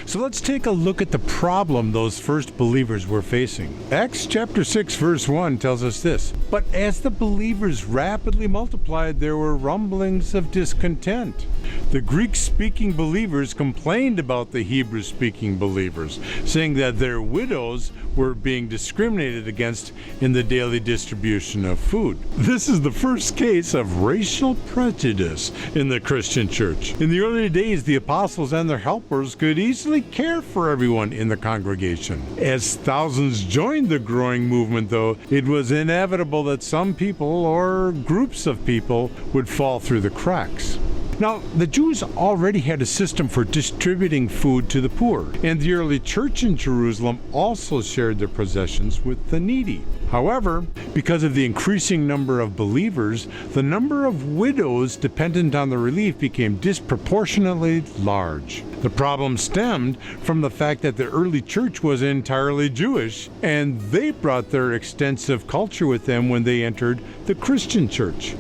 So let's take a look at the problem those first believers were facing. Acts chapter 6 verse 1 tells us this: "But as the believers rapidly multiplied, there were rumblings of discontent. The Greek-speaking believers complained about the Hebrew-speaking believers, saying that their widows were being discriminated against in the daily distribution of food." This is the first case of racial prejudice in the Christian church. In the early days, the apostles and their helpers could easily care for everyone in the congregation. As thousands joined the growing movement, though, it was inevitable that some people or groups of people would fall through the cracks. Now, the Jews already had a system for distributing food to the poor, and the early church in Jerusalem also shared their possessions with the needy. However, because of the increasing number of believers, the number of widows dependent on the relief became disproportionately large. The problem stemmed from the fact that the early church was entirely Jewish, and they brought their extensive culture with them when they entered the Christian church.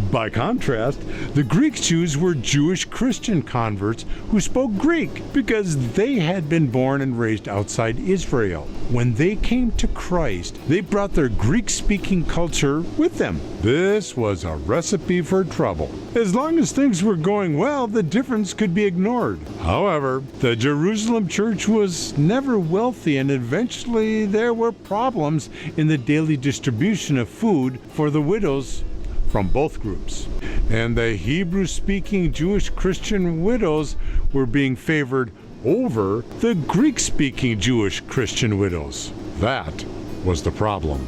By contrast, the Greek Jews were Jewish Christian converts who spoke Greek because they had been born and raised outside Israel. When they came to Christ, they brought their Greek-speaking culture with them. This was a recipe for trouble. As long as things were going well, the difference could be ignored. However, the Jerusalem church was never wealthy, and eventually there were problems in the daily distribution of food for the widows from both groups. And the Hebrew-speaking Jewish Christian widows were being favored over the Greek-speaking Jewish Christian widows. That was the problem.